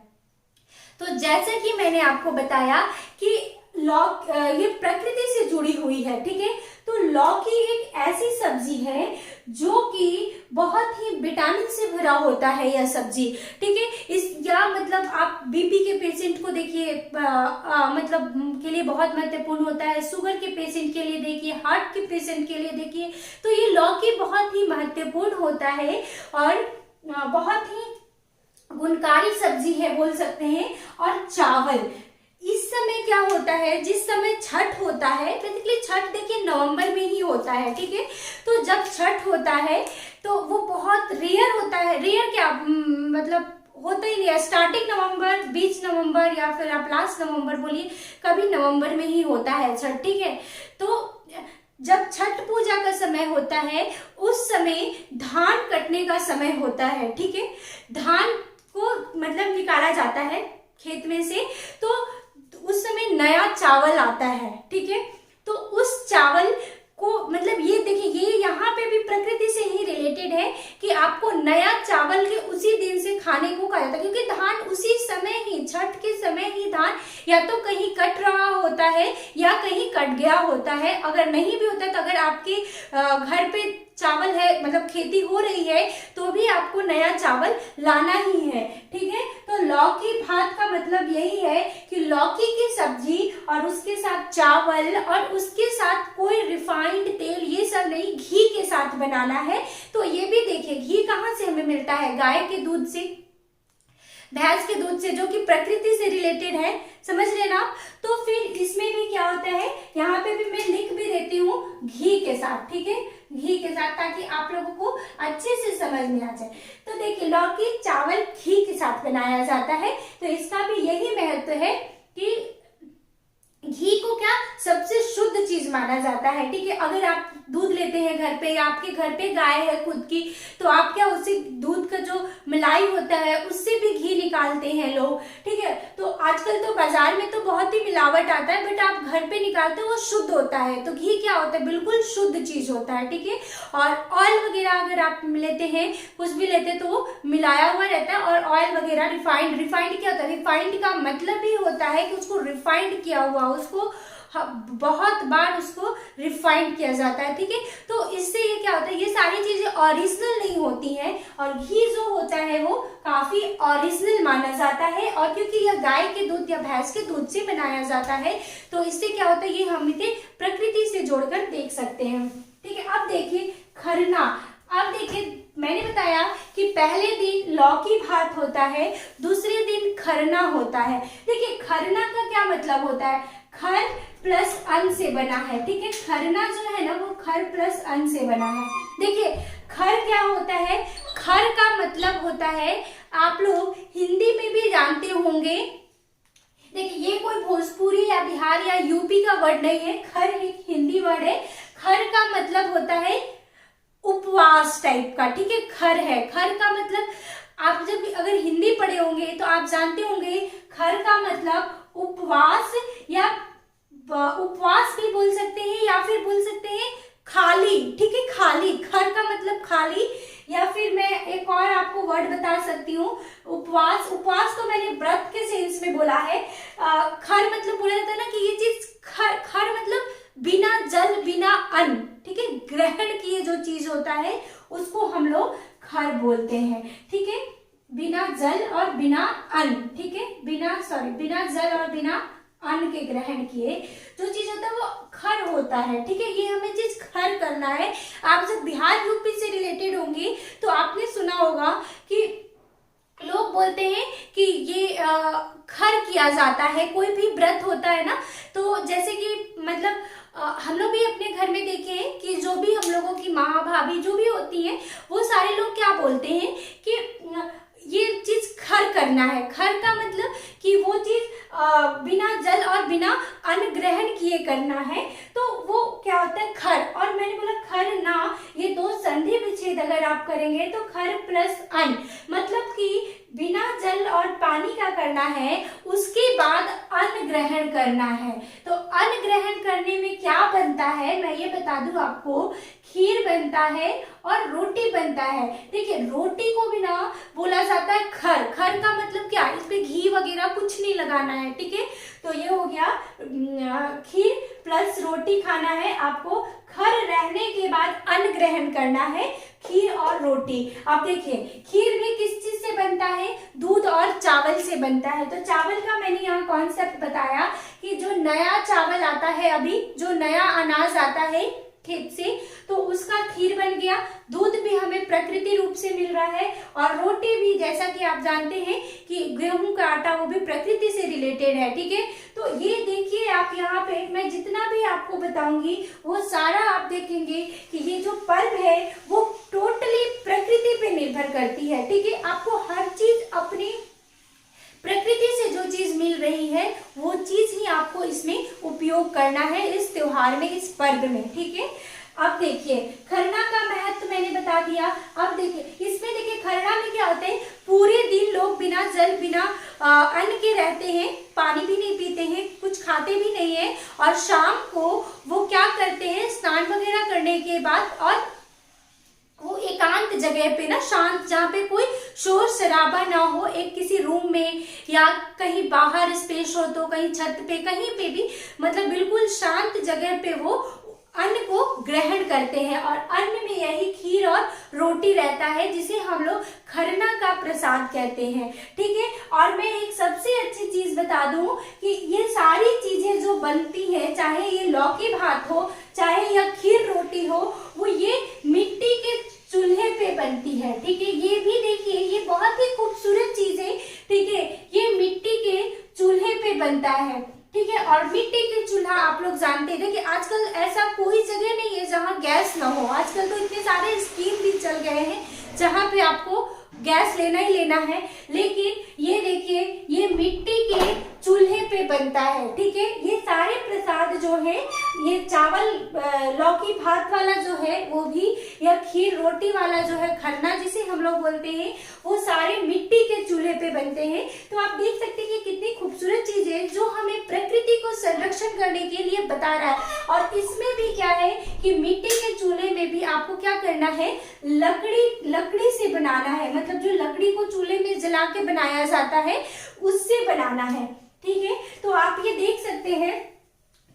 तो जैसे कि मैंने आपको बताया कि ये प्रकृति से जुड़ी हुई है, ठीक है। तो लौकी एक ऐसी सब्जी है जो कि बहुत ही विटामिन से भरा होता है यह सब्जी, ठीक है। इस या मतलब आप बीपी के पेशेंट को देखिए, मतलब के लिए बहुत महत्वपूर्ण होता है, शुगर के पेशेंट के लिए देखिए, हार्ट के पेशेंट के लिए देखिए, तो ये लौकी बहुत ही महत्वपूर्ण होता है और बहुत ही गुणकारी सब्जी है बोल सकते हैं। और चावल, इस समय क्या होता है, जिस समय छठ होता है, बेसिकली छठ देखिए नवंबर में ही होता है, ठीक है। तो जब छठ होता है तो वो बहुत रेयर होता है, रेयर क्या मतलब होता ही नहीं है, स्टार्टिंग नवंबर, बीच नवंबर, या फिर आप लास्ट नवंबर बोलिए, कभी नवंबर में ही होता है छठ, ठीक है। तो जब छठ पूजा का समय होता है, उस समय धान कटने का समय होता है, ठीक है। धान को मतलब निकाला जाता है खेत में से, तो उस समय नया चावल आता है, ठीक है। तो उस चावल को मतलब ये देखिए, ये यहाँ पे भी प्रकृति से ही रिलेटेड है कि आपको नया चावल के उसी दिन से खाने को कहा जाता है, क्योंकि धान उसी समय ही, छठ के समय ही धान या तो कहीं कट रहा होता है या कहीं कट गया होता है। अगर नहीं भी होता तो अगर आपके घर पे चावल है, मतलब खेती हो रही है, तो भी आपको नया चावल लाना ही है, ठीक है। तो लौकी भात का मतलब यही है कि लौकी की सब्जी और उसके साथ चावल और उसके साथ कोई रिफाइंड तेल ये सब नहीं, घी के साथ बनाना है। तो ये भी देखिए घी कहाँ से हमें मिलता है, गाय के दूध से, भैंस के दूध से, जो कि प्रकृति से रिलेटेड है, समझ रहे ना आप। तो फिर इसमें भी क्या होता है, यहाँ पे भी मैं लिख भी देती हूँ घी के साथ, ठीक है, घी के साथ, ताकि आप लोगों को अच्छे से समझ में आ जाए। तो देखिए लौकी चावल घी के साथ बनाया जाता है, तो इसका भी यही महत्व है कि घी को क्या सबसे शुद्ध चीज माना जाता है, ठीक है। अगर आप दूध लेते हैं घर पे, या आपके घर पे गाय है खुद की, तो आप क्या उससे दूध का जो मलाई होता है उससे भी घी निकालते हैं लोग, ठीक है। तो आजकल तो बाजार में तो बहुत ही मिलावट आता है, बट आप घर पे निकालते हो वो शुद्ध होता है। तो घी क्या होता है, बिल्कुल शुद्ध चीज होता है, ठीक है। और ऑयल वगैरह अगर आप लेते हैं, कुछ भी लेते हैं, तो वो मिलाया हुआ रहता है। और ऑयल वगैरह रिफाइंड, रिफाइंड क्या होता है, रिफाइंड का मतलब भी होता है कि उसको रिफाइंड किया हुआ, उसको बहुत बार उसको रिफाइंड किया जाता है, ठीक है। तो इससे ये क्या होता है, ये सारी चीजें ओरिजिनल नहीं होती हैं, और घी जो होता है वो काफी ओरिजिनल माना जाता है। और क्योंकि यह गाय के दूध या भैंस के दूध से बनाया जाता है, तो इससे क्या होता है, ये हमें प्रकृति से जोड़कर देख सकते हैं। ठीक है, अब देखिए खरना। अब देखिए मैंने बताया कि पहले दिन लौकी भात होता है, दूसरे दिन खरना होता है। देखिए खरना का क्या मतलब होता है, खर प्लस अन्न से बना है। ठीक है, खरना जो है ना वो खर प्लस अन्न से बना है। देखिए खर क्या होता है, खर का मतलब होता है, आप लोग हिंदी में भी जानते होंगे। देखिए ये कोई भोजपुरी या बिहार या यूपी का वर्ड नहीं है, खर एक हिंदी वर्ड है। खर का मतलब होता है उपवास टाइप का। ठीक है, खर है, खर का मतलब आप जब अगर हिंदी पढ़े होंगे तो आप जानते होंगे खर का मतलब उपवास, या उपवास भी बोल सकते हैं या फिर बोल सकते हैं खाली। ठीक है, खाली, खर का मतलब खाली। या फिर मैं एक और आपको वर्ड बता सकती हूँ, उपवास। उपवास तो मैंने व्रत के सेंस में बोला है। खर मतलब बोला जाता है ना कि ये चीज खर, खर मतलब बिना जल बिना अन्न। ठीक है, ग्रहण किए जो चीज होता है उसको हम लोग खर बोलते हैं। ठीक है, बिना जल और बिना अन्न। ठीक है, बिना जल और बिना अन्न के ग्रहण किए जो चीज होता है वो खर होता है। ठीक है, ये हमें चीज खर करना है। आप जब बिहार यूपी से रिलेटेड होंगे तो आपने सुना होगा कि लोग बोलते हैं कि ये खर किया जाता है, कोई भी व्रत होता है ना, तो जैसे कि मतलब हम लोग भी अपने घर में देखे हैं कि जो भी हम लोगों की माँ भाभी जो भी होती हैं वो सारे लोग क्या बोलते हैं कि ये चीज खर करना है। खर का मतलब कि वो चीज बिना जल और बिना अन्न ग्रहण किए करना है, तो वो क्या होता है खर। और मैंने बोला खर ना, ये दो संधि विच्छेद अगर आप करेंगे तो खर प्लस अन्न, मतलब कि बिना जल और पानी का करना है, उसके बाद अन्न ग्रहण करना है। तो अन्न ग्रहण करने में क्या बनता है मैं ये बता दूं आपको, खीर बनता है और रोटी बनता है। देखिए रोटी को भी ना बोला जाता है खर। खर का मतलब क्या, इस पे घी वगैरह कुछ नहीं लगाना है। ठीक है, तो ये हो गया खीर प्लस रोटी खाना है आपको। खर रहने के बाद अन्न ग्रहण करना है, खीर और रोटी। अब देखिए खीर भी किस चीज से बनता है, दूध और चावल से बनता है। तो चावल का मैंने यहाँ कॉन्सेप्ट बताया कि जो नया चावल आता है, अभी जो नया अनाज आता है खेत से, तो उसका खीर बन गया। दूध भी हमें प्रकृति रूप से मिल रहा है, और रोटी भी जैसा कि आप जानते हैं कि गेहूं का आटा वो भी प्रकृति से रिलेटेड है। ठीक है, तो ये देखिए आप यहाँ पे मैं जितना भी आपको बताऊंगी वो सारा आप देखेंगे कि ये जो पर्व है वो टोटली प्रकृति पे निर्भर करती है। ठीक है, आपको हर चीज अपनी प्रकृति से जो चीज मिल रही है वो चीज ही आपको इसमें उपयोग करना है, इस त्योहार में, इस पर्व में। ठीक है, अब देखिए खरना का महत्व मैंने बता दिया। अब देखिए इसमें देखिए खरना में क्या होता है, पूरे दिन लोग बिना जल बिना अन्न के रहते हैं, पानी भी नहीं पीते हैं, कुछ खाते भी नहीं है, और शाम को वो क्या करते हैं, स्नान वगैरह करने के बाद और वो एकांत जगह पे ना, शांत, जहाँ पे कोई शोर शराबा ना हो, एक किसी रूम में या कहीं बाहर स्पेस हो तो कहीं छत पे, कहीं पे भी, मतलब बिल्कुल शांत जगह पे वो अन्न को ग्रहण करते हैं। और अन्न में यही खीर और रोटी रहता है जिसे हम लोग खरना का प्रसाद कहते हैं। ठीक है, और मैं एक सबसे अच्छी चीज बता दूं कि ये सारी चीजें जो बनती हैं, चाहे ये लौकी भात हो, चाहे यह खीर रोटी हो, वो ये मिट्टी के चूल्हे पे बनती है। ठीक है, ये भी देखिए ये बहुत ही खूबसूरत चीज है। ठीक है, ये मिट्टी के चूल्हे पे बनता है। ठीक है, और मिट्टी के चूल्हा आप लोग जानते हैं कि आजकल ऐसा कोई जगह नहीं है जहाँ गैस ना हो। आजकल तो इतने सारे स्कीम भी चल गए हैं जहाँ पे आपको गैस लेना ही लेना है, लेकिन ये देखिए ये मिट्टी के चूल्हे पे बनता है। ठीक है, ये सारे प्रसाद जो है, ये चावल लौकी भात वाला जो है वो भी, या खीर रोटी वाला जो है खरना जिसे हम लोग बोलते हैं, वो सारे मिट्टी के चूल्हे पे बनते हैं। तो आप देख सकते हैं कि कितनी खूबसूरत चीज है जो हमें प्रकृति को संरक्षण करने के लिए बता रहा है। और इसमें भी क्या है कि मिट्टी के चूल्हे में भी आपको क्या करना है, लकड़ी से बनाना है, मतलब जो लकड़ी को चूल्हे में जला के बनाया जाता है उससे बनाना है। ठीक है, तो आप ये देख सकते हैं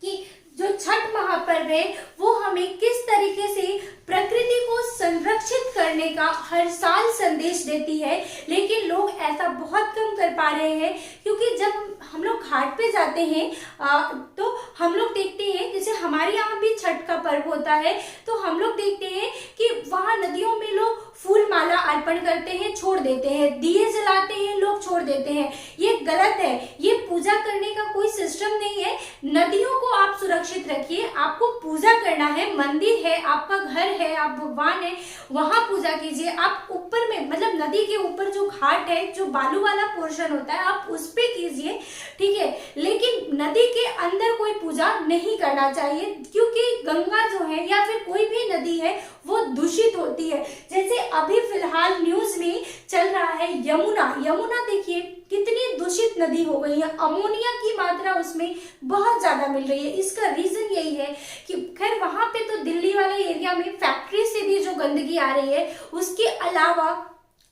कि जो छठ महापर्व है वो हमें किस तरीके से प्रकृति को संरक्षित करने का हर साल संदेश देती है। लेकिन लोग ऐसा बहुत कम कर पा रहे हैं, क्योंकि जब हम लोग घाट पे जाते हैं तो हम लोग देखते हैं, जैसे हमारे यहाँ भी छठ छठ का पर्व होता है तो हम लोग देखते हैं कि वहां नदियों में लोग फूल माला अर्पण करते हैं, छोड़ देते हैं, दिए जलाते हैं, लोग छोड़ देते हैं। ये गलत है, ये पूजा करने का कोई सिस्टम नहीं है। नदियों को आप सुरक्षित रखिए, आपको पूजा करना है, मंदिर है, आपका घर है, आप भगवान है, वहां पूजा कीजिए। आप ऊपर में मतलब नदी के ऊपर जो घाट है, जो बालू वाला पोर्शन होता है, आप उस पे कीजिए, ठीक है, लेकिन नदी के अंदर कोई पूजा नहीं करना चाहिए, क्योंकि गंगा जो है या फिर कोई भी नदी है वो दूषित होती है। जैसे अभी फिलहाल न्यूज में चल रहा है यमुना देखिए कितनी दूषित नदी हो गई है, अमोनिया की मात्रा उसमें बहुत ज्यादा मिल रही है। इसका रीजन यही है कि खैर वहां पे तो दिल्ली वाले एरिया में फैक्ट्री से भी जो गंदगी आ रही है, उसके अलावा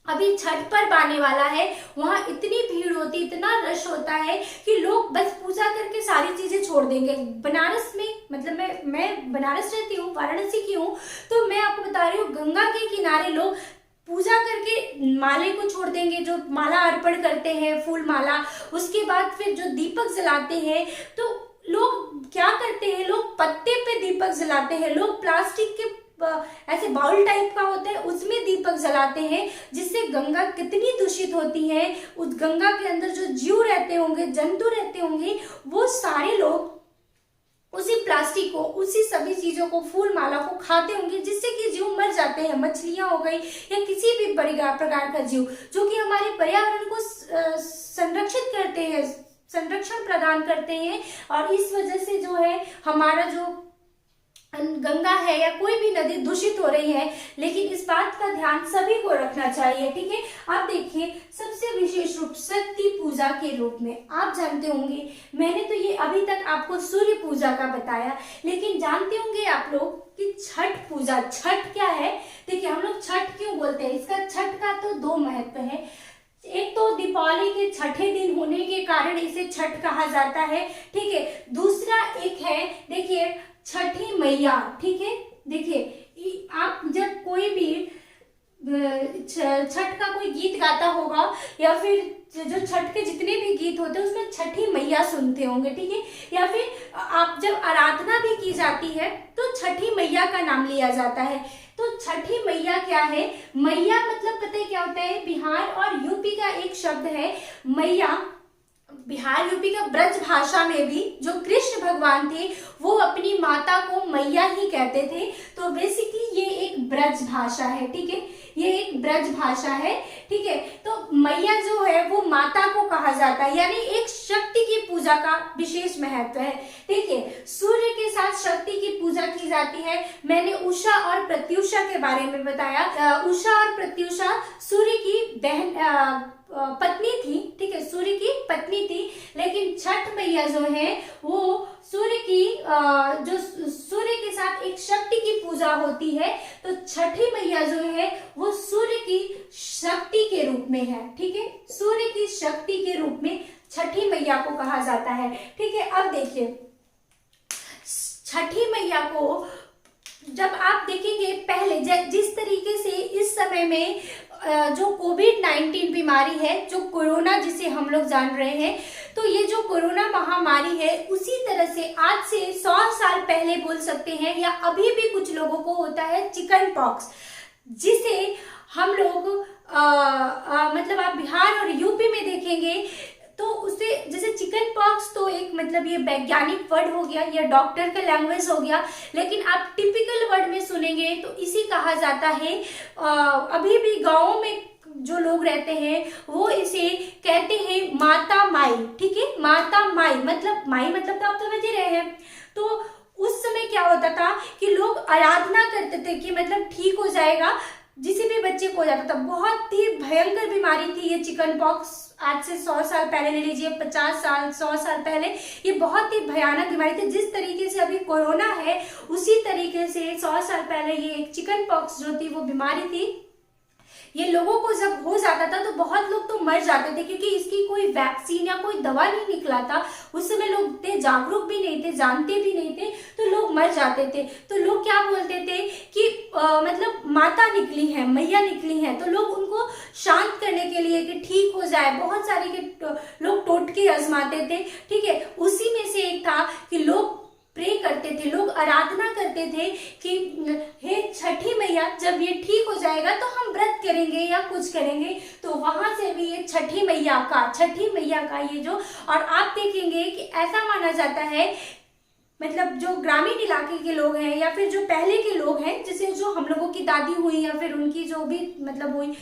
अभी छठ पर्व आने वाला है, वहां इतनी भीड़ होती, इतना रश होता है कि लोग बस पूजा करके सारी चीजें छोड़ देंगे। बनारस में मतलब मैं बनारस रहती हूँ, वाराणसी की हूँ, तो मैं आपको बता रही हूँ गंगा के किनारे लोग पूजा करके माले को छोड़ देंगे, जो माला अर्पण करते हैं, फूल माला, उसके बाद फिर जो दीपक जलाते हैं, तो लोग क्या करते हैं, लोग पत्ते पे दीपक जलाते हैं, लोग प्लास्टिक के ऐसे बाउल टाइप का होता है उसमें दीपक जलाते हैं, जिससे गंगा कितनी दूषित होती है। उस गंगा के अंदर जो जीव रहते होंगे, जंतु रहते होंगे, वो सारे लोग उसी प्लास्टिक को, उसी सभी चीजों को, फूल माला को खाते होंगे, जिससे कि जीव मर जाते हैं। मछलियां हो गई या किसी भी प्रकार का जीव जो कि हमारे पर्यावरण को संरक्षित करते हैं, संरक्षण प्रदान करते हैं, और इस वजह से जो है हमारा जो गंगा है या कोई भी नदी दूषित हो रही है। लेकिन इस बात का ध्यान सभी को रखना चाहिए, ठीक है। आप देखिए सबसे विशेष रूप शक्ति पूजा के रूप में आप जानते होंगे, मैंने तो ये अभी तक आपको सूर्य पूजा का बताया, लेकिन जानते होंगे आप लोग कि छठ पूजा, छठ क्या है। देखिए हम लोग छठ क्यों बोलते हैं, इसका छठ का तो दो महत्व है। एक तो दीपावली के छठे दिन होने के कारण इसे छठ कहा जाता है, ठीक है। दूसरा एक है, देखिए छठी मैया, ठीक है। देखिए आप जब कोई भी छठ का कोई गीत गाता होगा या फिर जो छठ के जितने भी गीत होते हैं उसमें छठी मैया सुनते होंगे, ठीक है। या फिर आप जब आराधना भी की जाती है तो छठी मैया का नाम लिया जाता है। तो छठी मैया क्या है, मैया मतलब पता है क्या होता है, बिहार और यूपी का एक शब्द है मैया। बिहार यूपी का ब्रज भाषा में भी जो कृष्ण भगवान थे वो अपनी माता को मैया ही कहते थे। तो बेसिकली ये एक ब्रज भाषा है, ठीक है, ये एक ब्रज भाषा है, ठीक है। तो मैया जो है वो माता को कहा जाता है, यानी एक शक्ति की पूजा का विशेष महत्व है। देखिए सूर्य के साथ शक्ति की पूजा की जाती है। मैंने उषा और प्रत्युषा के बारे में बताया। उषा और प्रत्युषा सूर्य की बहन पत्नी थी, ठीक है, सूर्य की पत्नी थी। लेकिन छठ मैया जो है वो सूर्य की जो सूर्य के साथ एक शक्ति की पूजा होती है। तो छठी मैया जो है वो सूर्य की शक्ति के रूप में है, ठीक है, सूर्य की शक्ति के रूप में छठी मैया को कहा जाता है, ठीक है। अब देखिए छठी मैया को जब आप देखेंगे पहले जिस तरीके से इस समय में जो कोविड-19 बीमारी है, जो कोरोना जिसे हम लोग जान रहे हैं, तो ये जो कोरोना महामारी है उसी तरह से आज से 100 साल पहले बोल सकते हैं, या अभी भी कुछ लोगों को होता है चिकन पॉक्स, जिसे हम लोग मतलब आप बिहार और यूपी में देखेंगे तो उसे जैसे चिकन पॉक्स तो एक मतलब ये वैज्ञानिक वर्ड हो गया या डॉक्टर का लैंग्वेज हो गया, लेकिन आप टिपिकल वर्ड में सुनेंगे तो इसी कहा जाता है। अभी भी गाँव में जो लोग रहते हैं वो इसे कहते हैं माता माई, ठीक है, माता माई मतलब तो आप समझ ही रहे हैं। तो उस समय क्या होता था कि लोग आराधना करते थे कि मतलब ठीक हो जाएगा, जिसे भी बच्चे को हो जाता था। बहुत ही भयंकर बीमारी थी ये चिकन पॉक्स। आज से 100 साल पहले ले लीजिए, 50 साल 100 साल पहले ये बहुत ही भयानक बीमारी थी। जिस तरीके से अभी कोरोना है उसी तरीके से 100 साल पहले ये एक चिकन पॉक्स जो थी वो बीमारी थी। ये लोगों को जब हो जाता था तो बहुत लोग तो मर जाते थे, क्योंकि इसकी कोई वैक्सीन या कोई दवा नहीं निकला था। उस समय लोग थे जागरूक भी नहीं थे, जानते भी नहीं थे, तो लोग मर जाते थे। तो लोग क्या बोलते थे कि मतलब माता निकली है, मैया निकली है, तो लोग उनको शांत करने के लिए कि ठीक हो जाए, बहुत सारे के लोग टोटके आजमाते थे, ठीक है। उसी में से एक था कि लोग प्रे करते थे, लोग आराधना करते थे कि हे छठी मैया, जब ये ठीक हो जाएगा तो हम व्रत करेंगे या कुछ करेंगे। तो वहां से भी ये छठी मैया का ये जो, और आप देखेंगे कि ऐसा माना जाता है, मतलब जो ग्रामीण इलाके के लोग हैं या फिर जो पहले के लोग हैं, जैसे जो हम लोगों की दादी हुई या फिर उनकी जो भी मतलब हुई,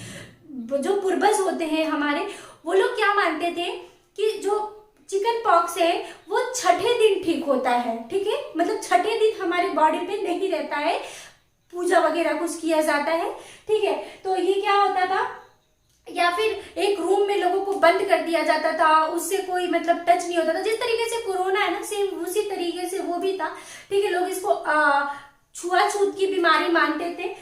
जो पूर्वज होते हैं हमारे, वो लोग क्या मानते थे कि जो चिकन पॉक्स है वो छठे दिन ठीक होता है। ठीक है, मतलब छठे दिन हमारे बॉडी पे नहीं रहता है, पूजा वगैरह कुछ किया जाता है। ठीक है, तो ये क्या होता था, या फिर एक रूम में लोगों को बंद कर दिया जाता था, उससे कोई मतलब टच नहीं होता था। जिस तरीके से कोरोना है ना, सेम उसी तरीके से वो भी था। ठीक है, लोग इसको छुआछूत की बीमारी मानते थे।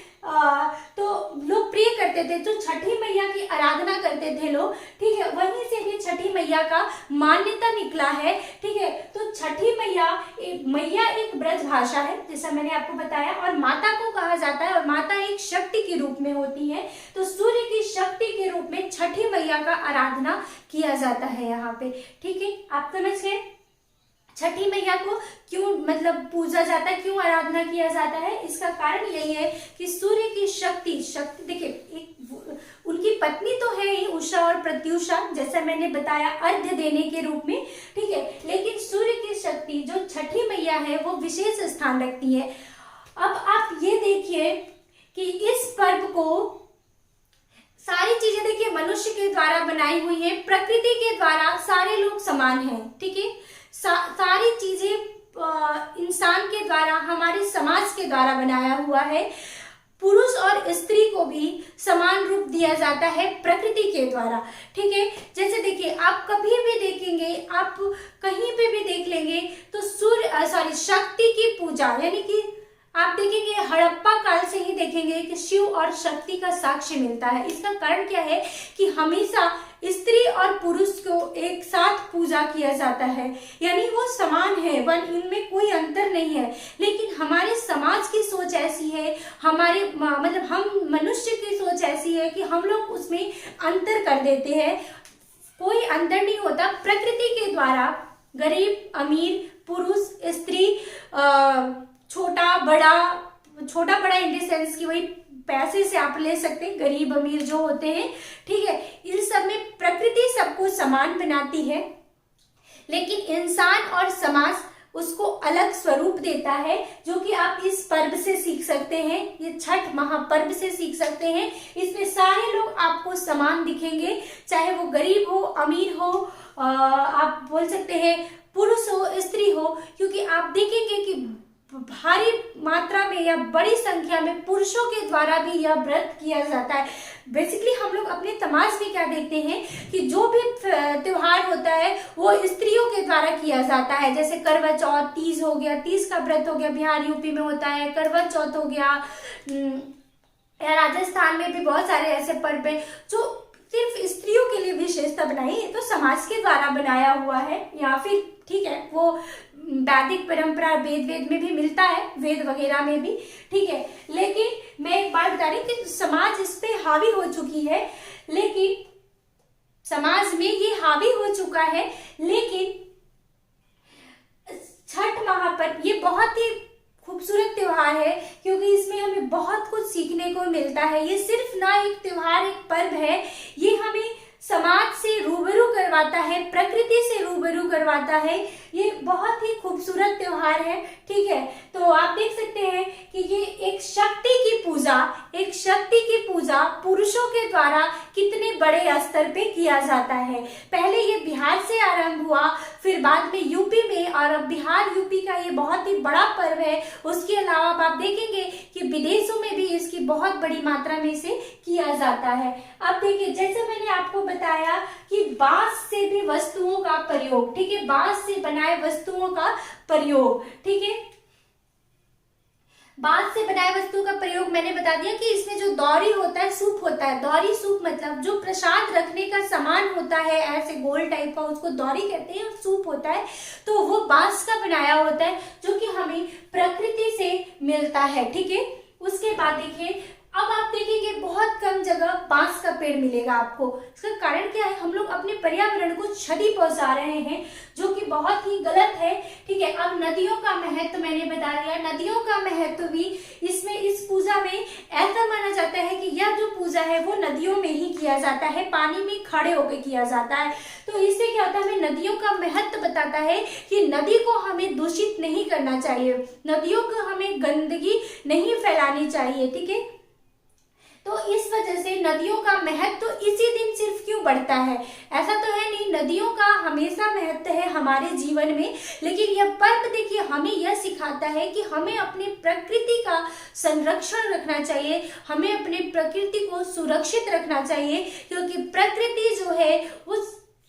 तो लोग प्रे करते थे, तो छठी मैया की आराधना करते थे लोग। ठीक है, वहीं से भी छठी मैया का मान्यता निकला है। ठीक है, तो छठी मैया एक ब्रज भाषा है, जैसा मैंने आपको बताया, और माता को कहा जाता है, और माता एक शक्ति के रूप में होती है। तो सूर्य की शक्ति के रूप में छठी मैया का आराधना किया जाता है यहाँ पे। ठीक है, आप समझ गए छठी मैया को क्यों मतलब पूजा जाता है, क्यों आराधना किया जाता है? इसका कारण यही है कि सूर्य की शक्ति देखिए, एक उनकी पत्नी तो है ही उषा और प्रत्युषा, जैसा मैंने बताया, अर्घ्य देने के रूप में। ठीक है, लेकिन सूर्य की शक्ति जो छठी मैया है वो विशेष स्थान रखती है। अब आप ये देखिए कि इस पर्व को सारी चीजें देखिए मनुष्य के द्वारा बनाई हुई है, प्रकृति के द्वारा सारे लोग समान हैं। ठीक है, सारी चीजें इंसान के द्वारा, हमारे समाज के द्वारा बनाया हुआ है। पुरुष और स्त्री को भी समान रूप दिया जाता है प्रकृति के द्वारा। ठीक है, जैसे देखिए आप कभी भी देखेंगे, आप कहीं पे भी देख लेंगे तो शक्ति की पूजा, यानी कि आप देखेंगे हड़प्पा काल से ही देखेंगे कि शिव और शक्ति का साक्ष्य मिलता है। इसका कारण क्या है कि हमेशा स्त्री और पुरुष को एक साथ पूजा किया जाता है, यानी वो समान है, इनमें कोई अंतर नहीं है। लेकिन हमारे समाज की सोच ऐसी है, हमारे मतलब हम मनुष्य की सोच ऐसी है कि हम लोग उसमें अंतर कर देते हैं। कोई अंतर नहीं होता, प्रकृति के द्वारा गरीब अमीर, पुरुष स्त्री, छोटा बड़ा इन द सेंस कि वही पैसे से आप ले सकते हैं, गरीब अमीर जो होते हैं। ठीक है, इन सब में प्रकृति सबको समान बनाती है, लेकिन इंसान और समाज उसको अलग स्वरूप देता है, जो कि आप इस पर्व से सीख सकते हैं, ये छठ महापर्व से सीख सकते हैं। इसमें सारे लोग आपको समान दिखेंगे, चाहे वो गरीब हो, अमीर हो, आप बोल सकते हैं पुरुष हो, स्त्री हो, क्योंकि आप देखेंगे कि भारी मात्रा में या बड़ी संख्या में पुरुषों के द्वारा भी यह व्रत किया जाता है। बेसिकली हम लोग अपने समाज में क्या देखते हैं कि जो भी त्योहार होता है वो स्त्रियों के द्वारा किया जाता है, जैसे करवा चौथ, तीज हो गया, तीज का व्रत हो गया, बिहार यूपी में होता है, करवा चौथ हो गया, या राजस्थान में भी बहुत सारे ऐसे पर्व है जो सिर्फ स्त्रियों के लिए विशेषता बनाई है, तो समाज के द्वारा बनाया हुआ है, या फिर ठीक है वो वैदिक परंपरा वेद में भी मिलता है, वेद वगैरह में भी। ठीक है, लेकिन मैं एक बात बता रही कि समाज इस पे हावी हो चुकी है, लेकिन समाज में ये हावी हो चुका है, लेकिन छठ महापर्व ये बहुत ही खूबसूरत त्योहार है, क्योंकि इसमें हमें बहुत कुछ सीखने को मिलता है। ये सिर्फ ना एक त्योहार, एक पर्व है, ये हमें समाज से रूबरू करवाता है, प्रकृति से रूबरू करवाता है। ये बहुत ही खूबसूरत त्योहार है। ठीक है, तो आप देख सकते हैं कि ये एक शक्ति की पूजा पुरुषों के द्वारा कितने बड़े स्तर पे किया जाता है। पहले ये बिहार से आरंभ हुआ, फिर बाद में यूपी में, और अब बिहार यूपी का ये बहुत ही बड़ा पर्व है। उसके अलावा आप देखेंगे कि विदेशों में भी इसकी बहुत बड़ी मात्रा में इसे किया जाता है। अब देखिए, जैसे मैंने आपको बताया कि बांस से भी वस्तुओं का प्रयोग, ठीक है, बांस से बनाए वस्तुओं का प्रयोग, ठीक है, बांस से बनाए वस्तुओं का प्रयोग मैंने बता दिया कि इसमें जो दौरी होता है, सूप होता है, दौरी सूप मतलब जो प्रसाद रखने का सामान होता है ऐसे गोल टाइप का, उसको दौरी कहते हैं, और सूप होता है तो वो बांस का बनाया होता है, जो कि हमें प्रकृति से मिलता है। ठीक है, उसके बाद देखिए अब आप देखेंगे बहुत कम जगह बांस का पेड़ मिलेगा आपको। इसका कारण क्या है, हम लोग अपने पर्यावरण को क्षति पहुंचा रहे हैं, जो कि बहुत ही गलत है। ठीक है, अब नदियों का महत्व मैंने बता दिया। नदियों का महत्व भी इसमें, इस पूजा में ऐसा माना जाता है कि यह जो पूजा है वो नदियों में ही किया जाता है, पानी में खड़े होकर किया जाता है। तो इससे क्या होता है, हमें नदियों का महत्व बताता है कि नदी को हमें दूषित नहीं करना चाहिए, नदियों को हमें गंदगी नहीं फैलानी चाहिए। ठीक है, तो इस वजह से नदियों का महत्व तो इसी दिन सिर्फ क्यों बढ़ता है, ऐसा तो है नहीं, नदियों का हमेशा महत्व है हमारे जीवन में। लेकिन यह पर्व देखिए हमें यह सिखाता है कि हमें अपनी प्रकृति का संरक्षण रखना चाहिए, हमें अपनी प्रकृति को सुरक्षित रखना चाहिए, क्योंकि प्रकृति जो है वो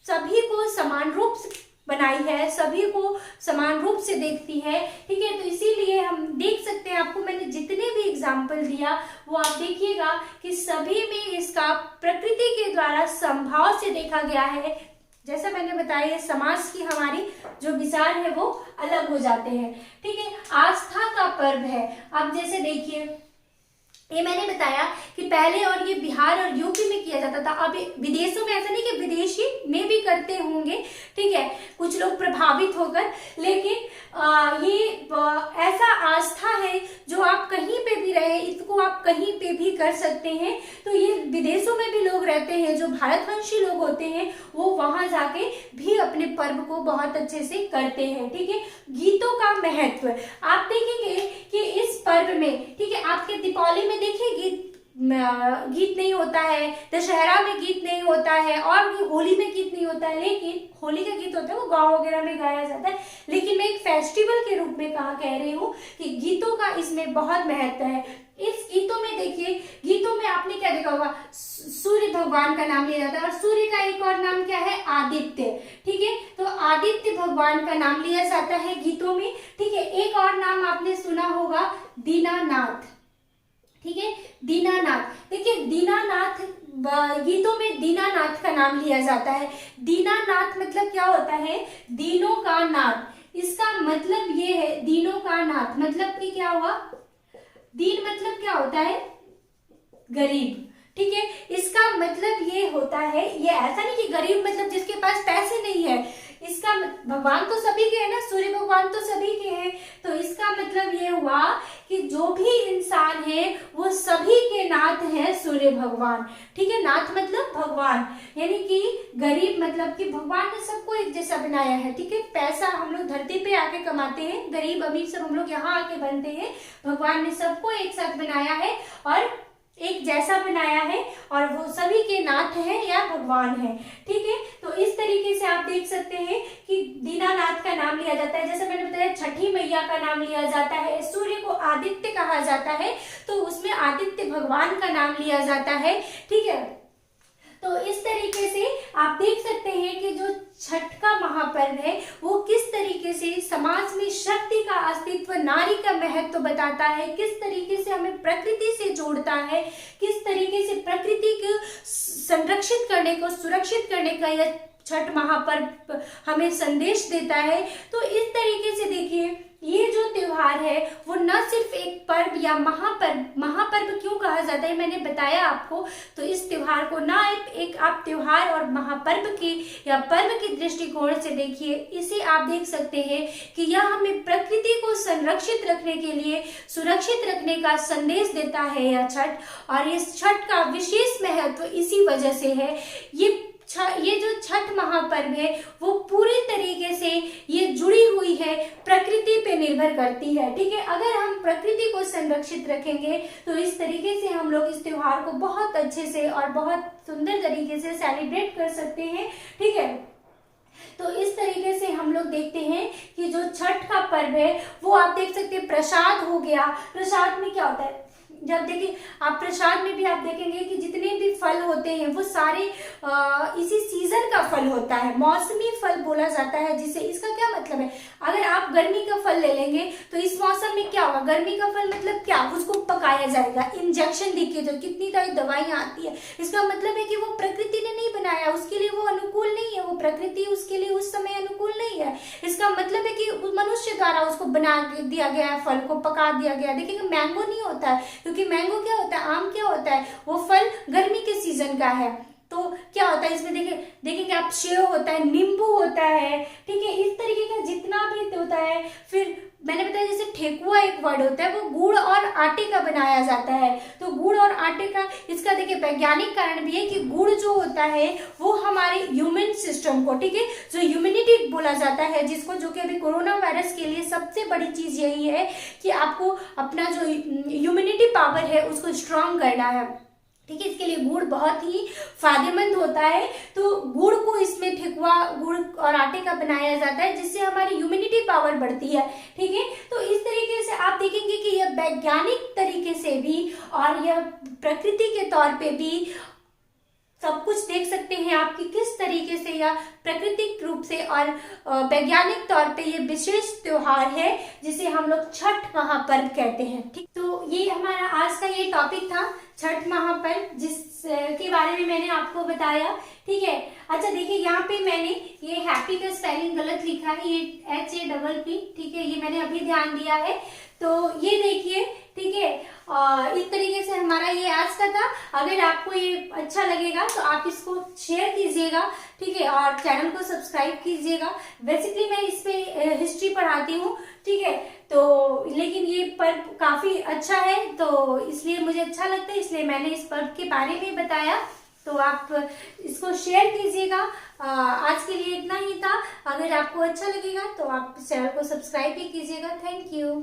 सभी को समान रूप से बनाई है, सभी को समान रूप से देखती है। ठीक है, तो इसीलिए हम देख सकते हैं, आपको मैंने जितने भी एग्जाम्पल दिया वो आप देखिएगा कि सभी में इसका प्रकृति के द्वारा समभाव से देखा गया है। जैसा मैंने बताया, समाज की हमारी जो विचार है वो अलग हो जाते हैं। ठीक है, आस्था का पर्व है। अब जैसे देखिए, ये मैंने बताया कि पहले और ये बिहार और यूपी में किया जाता था, अब विदेशों में ऐसा नहीं कि विदेशी में भी करते होंगे, ठीक है, कुछ लोग प्रभावित होकर, लेकिन ये ऐसा आस्था है जो आप कहीं पे भी रहे, इसको आप कहीं पे भी कर सकते हैं। तो ये विदेशों में भी लोग रहते हैं, जो भारतवंशी लोग होते हैं वो वहां जाके भी अपने पर्व को बहुत अच्छे से करते हैं। ठीक है, गीतों का महत्व आप देखेंगे कि इस पर्व में, ठीक है, आपके दीपावली में देखिए गीत नहीं होता है, दशहरा में गीत नहीं होता है, और भी होली में गीत नहीं होता है, लेकिन होली का गीत होता है वो गाँव वगैरह में गाया जाता है। लेकिन मैं एक फेस्टिवल के रूप में कह रही हूँ कि गीतों का इसमें बहुत महत्व है। इस गीतों में देखिए, गीतों में आपने क्या देखा होगा, सूर्य भगवान का नाम लिया जाता है, और सूर्य का एक और नाम क्या है, आदित्य। ठीक है, तो आदित्य भगवान का नाम लिया जाता है गीतों में। ठीक है, एक और नाम आपने सुना होगा, दीनानाथ। ठीक है, दीनानाथ, देखिए दीनानाथ, गीतों में दीनानाथ का नाम लिया जाता है। दीनानाथ मतलब क्या होता है, दीनों का नाथ। इसका मतलब ये है, दीनों का नाथ मतलब कि क्या हुआ, दीन मतलब क्या होता है, गरीब। ठीक है, इसका मतलब ये होता है, ये ऐसा नहीं कि गरीब मतलब जिसके पास पैसे नहीं है, इसका भगवान तो सभी के हैं ना, सूर्य भगवान तो सभी के हैं, तो इसका मतलब ये हुआ कि जो भी इंसान है वो सभी के नाथ हैं सूर्य भगवान। ठीक है, नाथ मतलब भगवान, यानी कि गरीब मतलब कि भगवान ने सबको एक जैसा बनाया है। ठीक है, पैसा हम लोग धरती पे आके कमाते हैं, गरीब अमीर सब हम लोग यहाँ आके बनते हैं, भगवान ने सबको एक साथ बनाया है और एक जैसा बनाया है, और वो सभी के नाथ हैं या भगवान है। ठीक है, तो इस तरीके से आप देख सकते हैं कि दीनानाथ का नाम लिया जाता है। जैसे मैंने बताया, छठी मैया का नाम लिया जाता है, सूर्य को आदित्य कहा जाता है, तो उसमें आदित्य भगवान का नाम लिया जाता है। ठीक है, तो इस तरीके से आप देख सकते हैं कि जो छठ का महापर्व है वो किस तरीके से समाज में शक्ति का अस्तित्व, नारी का महत्व बताता है, किस तरीके से हमें प्रकृति से जोड़ता है, किस तरीके से प्रकृति को संरक्षित करने को, सुरक्षित करने का यह छठ महापर्व हमें संदेश देता है। तो इस तरीके से देखिए, ये जो त्योहार है वो न सिर्फ एक पर्व या महापर्व क्यों कहा जाता है मैंने बताया आपको। तो इस त्योहार को ना एक आप त्योहार और महापर्व के या पर्व के दृष्टिकोण से देखिए, इसे आप देख सकते हैं कि यह हमें प्रकृति को संरक्षित रखने के लिए, सुरक्षित रखने का संदेश देता है यह छठ। और इस छठ का विशेष महत्व इसी वजह से है। ये जो छठ महापर्व है वो पूरी तरीके से ये जुड़ी हुई है, प्रकृति पे निर्भर करती है। ठीक है, अगर हम प्रकृति को संरक्षित रखेंगे तो इस तरीके से हम लोग इस त्योहार को बहुत अच्छे से और बहुत सुंदर तरीके से सेलिब्रेट कर सकते हैं। ठीक है, तो इस तरीके से हम लोग देखते हैं कि जो छठ का पर्व है वो आप देख सकते हैं, प्रसाद हो गया। प्रसाद में क्या होता है, जब देखिए आप प्रसाद में भी आप देखेंगे कि जितने भी फल होते हैं वो सारे इसी सीजन का फल होता है, मौसमी फल बोला जाता है जिसे। इसका क्या मतलब है, अगर आप गर्मी का फल ले लेंगे तो इस मौसम में क्या होगा, गर्मी का फल मतलब क्या, उसको पकाया जाएगा, इंजेक्शन देके, जो कितनी सारी दवाइयां आती है, इसका मतलब है कि वो प्रकृति ने नहीं बनाया, उसके लिए वो अनुकूल नहीं है, वो प्रकृति उसके लिए उस समय अनुकूल नहीं है। इसका मतलब है कि मनुष्य द्वारा उसको बना दिया गया है, फल को पका दिया गया। देखिए मैंगो नहीं होता है क्योंकि मैंगो क्या होता है, आम क्या होता है, वो फल गर्मी के सीजन का है। तो क्या होता है इसमें, देखेंगे आप, सेव होता है, नींबू होता है, ठीक है, इस तरीके का जितना भी होता है। फिर मैंने बताया जैसे ठेकुआ एक वर्ड होता है, वो गुड़ और आटे का बनाया जाता है। तो गुड़ और आटे का, इसका देखिए वैज्ञानिक कारण भी है कि गुड़ जो होता है वो हमारे ह्यूमन सिस्टम को, ठीक है, जो इम्यूनिटी बोला जाता है जिसको, जो कि अभी कोरोना वायरस के लिए सबसे बड़ी चीज यही है कि आपको अपना जो इम्यूनिटी पावर है उसको स्ट्रांग करना है, ठीक है। इसके लिए गुड़ बहुत ही फायदेमंद होता है। तो गुड़ को इसमें ठेकुआ गुड़ और आटे का बनाया जाता है जिससे हमारी इम्यूनिटी पावर बढ़ती है, ठीक है। तो इस तरीके से आप देखेंगे कि यह वैज्ञानिक तरीके से भी और यह प्रकृति के तौर पे भी सब कुछ देख सकते हैं आप कि किस तरीके से या प्राकृतिक रूप से और वैज्ञानिक तौर पे ये विशेष त्योहार है जिसे हम लोग छठ महापर्व कहते हैं, ठीक। तो ये हमारा आज का ये टॉपिक था, छठ महापर्व, जिस के बारे में मैंने आपको बताया, ठीक है। अच्छा देखिए यहाँ पे मैंने ये हैप्पी का स्पेलिंग गलत लिखा है, ये HAPP, ठीक है, ये मैंने अभी ध्यान दिया है। तो ये देखिए, ठीक है, इस तरीके से हमारा ये आज का था। अगर आपको ये अच्छा लगेगा तो आप इसको शेयर कीजिएगा, ठीक है, और चैनल को सब्सक्राइब कीजिएगा। बेसिकली मैं इस पे हिस्ट्री पढ़ाती हूँ, ठीक है, तो लेकिन ये पर्व काफी अच्छा है तो इसलिए मुझे अच्छा लगता है, इसलिए मैंने इस पर्व के बारे में बताया। तो आप इसको शेयर कीजिएगा। आज के लिए इतना ही था। अगर आपको अच्छा लगेगा तो आप चैनल को सब्सक्राइब भी कीजिएगा। Thank you.